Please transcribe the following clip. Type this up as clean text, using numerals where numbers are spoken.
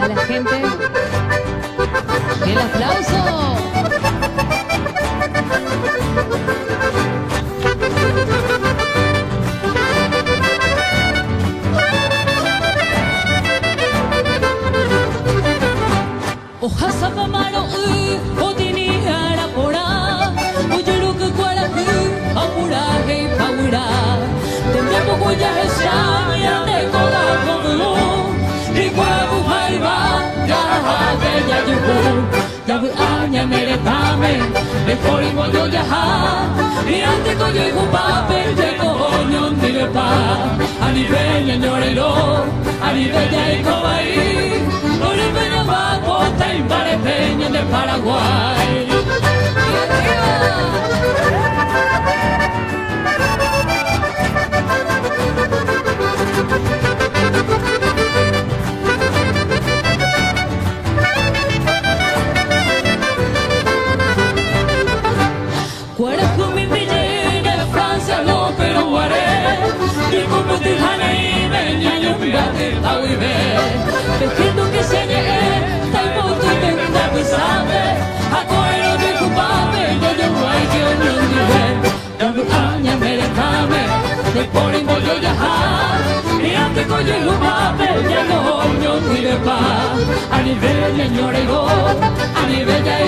para la gente. ¡El aplauso! Ojasa pamaro otini ara pora ujuluk kwala apura he paura tembe pokoya hesya te kola kogu ikwa buhaiba ya habe ya yuku yabu anya mere pame me kori moyo ya ha riante koyo ikupape te koño ndire pa ani benya nyorelo ani benya ikobai ori benya ba Pare Peña de Paraguay. Cueres con mi billete de Francia, no, pero guaré. Y como te jane y venía yo mirate a vivir. Dejando que se llegue. Sabe, akoiro de kupape, yo guay que unión dive, dando aña merecame, de poringo yo ya ha, y ante coyo kupape, ya no unión dive pa, a nivel ya ñorego, a nivel ya